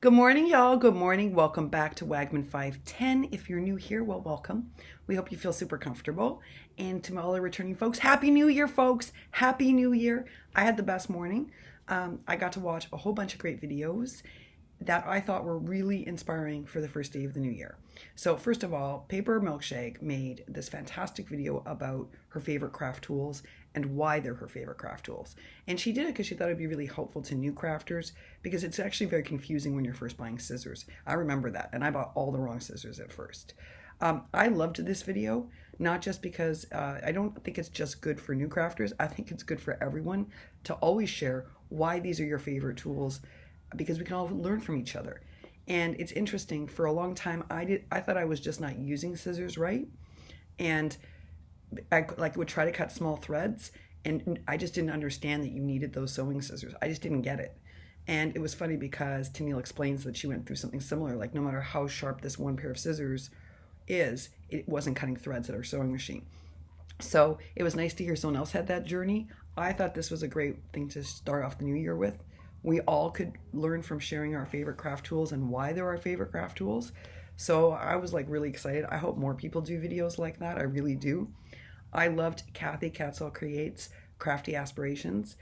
Good morning, y'all. Good morning. Welcome back to Wagman 510. If you're new here, well, welcome. We hope you feel super comfortable. And to all the returning folks, Happy New Year, folks. Happy New Year. I had the best morning. I got to watch a whole bunch of great videos that I thought were really inspiring for the first day of the new year. So first of all, Paper Milkshake made this fantastic video about her favorite craft tools and why they're her favorite craft tools. And she did it because she thought it'd be really helpful to new crafters, because it's actually very confusing when you're first buying scissors. I remember that, and I bought all the wrong scissors at first. I loved this video, not just because I don't think it's just good for new crafters. I think it's good for everyone to always share why these are your favorite tools, because we can all learn from each other. And it's interesting, for a long time I thought I was just not using scissors right, and I would try to cut small threads, and I just didn't understand that you needed those sewing scissors. I just didn't get it. And it was funny because Tennille explains that she went through something similar. Like, no matter how sharp this one pair of scissors is, it wasn't cutting threads at her sewing machine. So it was nice to hear someone else had that journey. I thought this was a great thing to start off the new year with. We all could learn from sharing our favorite craft tools and why they're our favorite craft tools. So I was really excited. I hope more people do videos like that. I really do. I loved Cathy Creates Crafty Aspirations.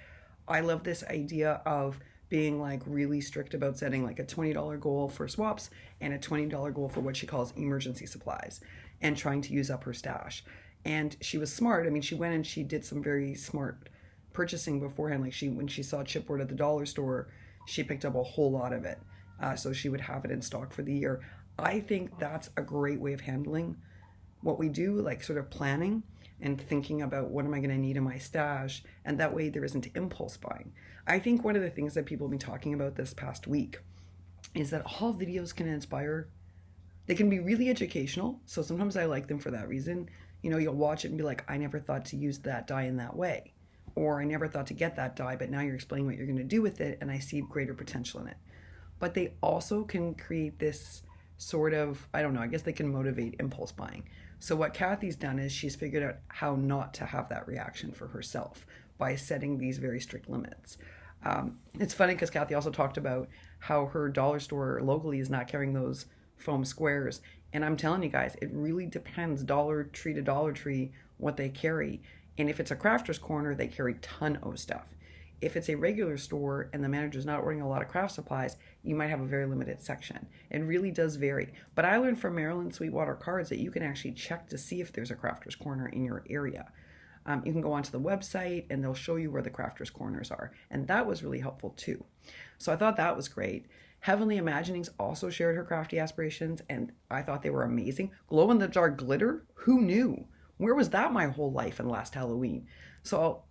I love this idea of being really strict about setting a $20 goal for swaps and a $20 goal for what she calls emergency supplies, and trying to use up her stash. And she was smart. I mean, she went and she did some very smart purchasing beforehand. When she saw chipboard at the dollar store, she picked up a whole lot of it, so she would have it in stock for the year. I think that's a great way of handling what we do, sort of planning and thinking about what am I going to need in my stash, and that way there isn't impulse buying. I think one of the things that people have been talking about this past week is that all videos can inspire. They can be really educational, so sometimes I like them for that reason. You'll watch it and be like, I never thought to use that die in that way, or I never thought to get that die, but now you're explaining what you're going to do with it, and I see greater potential in it. But they also can create this sort of, I don't know, I guess they can motivate impulse buying. So what Cathy's done is she's figured out how not to have that reaction for herself by setting these very strict limits. It's funny because Cathy also talked about how her dollar store locally is not carrying those foam squares. And I'm telling you guys, it really depends Dollar Tree to Dollar Tree what they carry. And if it's a crafter's corner, they carry a ton of stuff. If it's a regular store and the manager's not ordering a lot of craft supplies, you might have a very limited section. It really does vary. But I learned from Marilyn Sweetwater cards that you can actually check to see if there's a crafter's corner in your area. You can go onto the website and they'll show you where the crafters corners are. And that was really helpful too. So I thought that was great. Heavenly Imaginings also shared her crafty aspirations, and I thought they were amazing. Glow in the dark glitter? Who knew? Where was that my whole life in last Halloween? So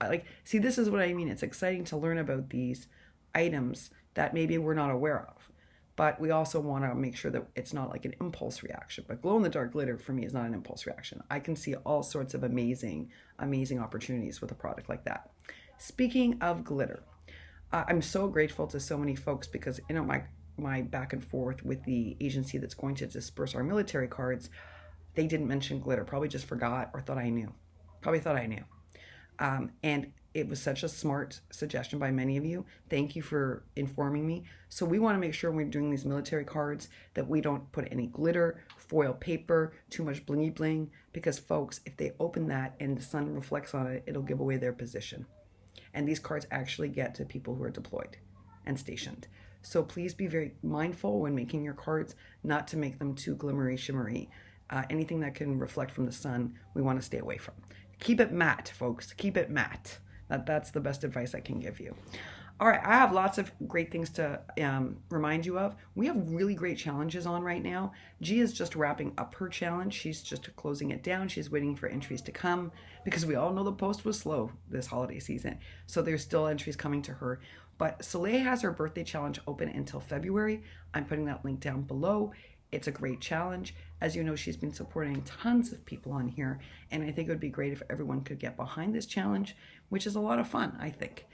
see, this is what I mean. It's exciting to learn about these items that maybe we're not aware of. But we also want to make sure that it's not an impulse reaction. But glow in the dark glitter for me is not an impulse reaction. I can see all sorts of amazing opportunities with a product like that. Speaking of glitter, I'm so grateful to so many folks, because my back and forth with the agency that's going to disperse our military cards, they didn't mention glitter. Probably just forgot or thought I knew. Probably thought I knew. And it was such a smart suggestion by many of you. Thank you for informing me. So we want to make sure when we're doing these military cards that we don't put any glitter, foil paper, too much blingy bling, because folks, if they open that and the sun reflects on it, it'll give away their position. And these cards actually get to people who are deployed and stationed. So please be very mindful when making your cards not to make them too glimmery shimmery. Anything that can reflect from the sun, we want to stay away from. Keep it matte, folks. Keep it matte. That's the best advice I can give you. All right, I have lots of great things to remind you of. We have really great challenges on right now. G is just wrapping up her challenge. She's just closing it down. She's waiting for entries to come, because we all know the post was slow this holiday season. So there's still entries coming to her. But Solae has her birthday challenge open until February. I'm putting that link down below. It's a great challenge. As you know, she's been supporting tons of people on here, and I think it would be great if everyone could get behind this challenge, which is a lot of fun, I think.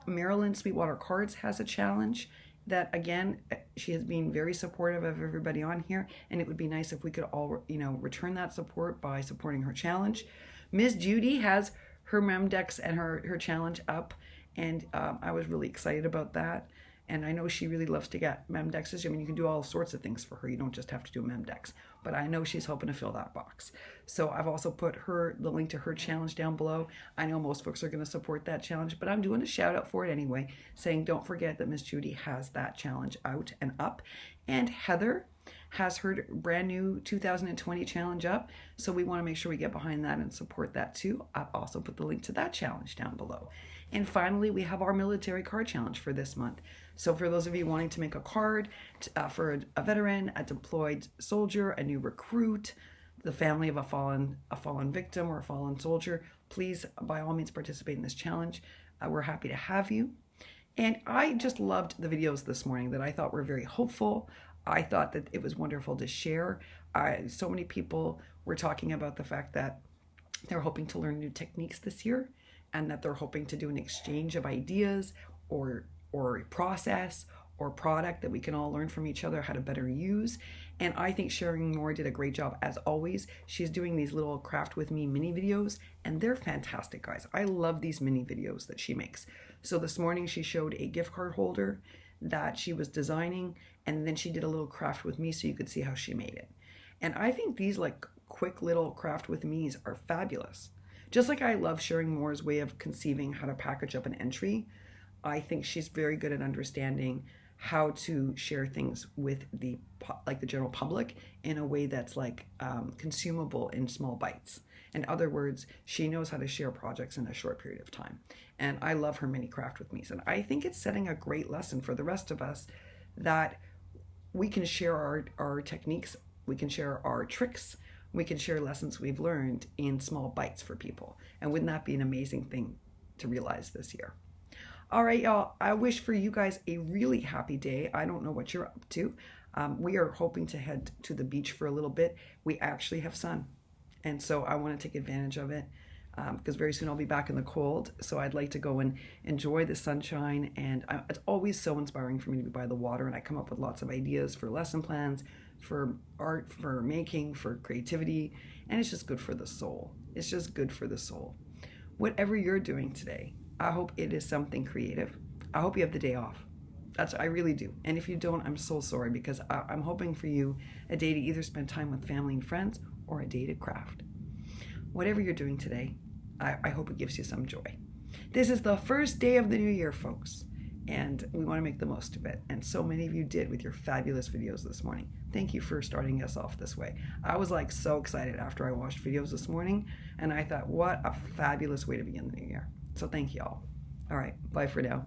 Marilyn Sweetwater Cards has a challenge that, again, she has been very supportive of everybody on here, and it would be nice if we could all, return that support by supporting her challenge. Miss Judy has her mem decks and her challenge up, and I was really excited about that. And I know she really loves to get mem dexes. I mean, you can do all sorts of things for her. You don't just have to do a mem dex. But I know she's hoping to fill that box. So I've also put the link to her challenge down below. I know most folks are going to support that challenge, but I'm doing a shout out for it anyway, saying don't forget that Miss Judy has that challenge out and up. And Heather has her brand new 2020 challenge up. So we want to make sure we get behind that and support that too. I've also put the link to that challenge down below. And finally, we have our military card challenge for this month. So for those of you wanting to make a card for a veteran, a deployed soldier, a new recruit, the family of a fallen victim or a fallen soldier, please, by all means, participate in this challenge. We're happy to have you. And I just loved the videos this morning that I thought were very hopeful. I thought that it was wonderful to share. So many people were talking about the fact that they're hoping to learn new techniques this year, and that they're hoping to do an exchange of ideas or process or product that we can all learn from each other how to better use. And I think Sharing More did a great job as always. She's doing these little Craft With Me mini videos, and they're fantastic, guys. I love these mini videos that she makes. So this morning she showed a gift card holder that she was designing, and then she did a little Craft With Me so you could see how she made it. And I think these like quick little Craft With Me's are fabulous. Just like I love Sharing More's way of conceiving how to package up an entry, I think she's very good at understanding how to share things with the general public in a way that's like consumable in small bites. In other words, she knows how to share projects in a short period of time. And I love her mini Craft With Me's. And I think it's setting a great lesson for the rest of us that we can share our techniques, we can share our tricks, we can share lessons we've learned in small bites for people. And wouldn't that be an amazing thing to realize this year? All right, y'all, I wish for you guys a really happy day. I don't know what you're up to. We are hoping to head to the beach for a little bit. We actually have sun, and so I want to take advantage of it because very soon I'll be back in the cold. So I'd like to go and enjoy the sunshine, and it's always so inspiring for me to be by the water, and I come up with lots of ideas for lesson plans, for art, for making, for creativity, and it's just good for the soul. It's just good for the soul. Whatever you're doing today, I hope it is something creative. I hope you have the day off. I really do. And if you don't, I'm so sorry, because I'm hoping for you a day to either spend time with family and friends or a day to craft. Whatever you're doing today, I hope it gives you some joy. This is the first day of the new year, folks, and we want to make the most of it. And so many of you did with your fabulous videos this morning. Thank you for starting us off this way. I was like so excited after I watched videos this morning, and I thought, what a fabulous way to begin the new year. So thank you all. All right, bye for now.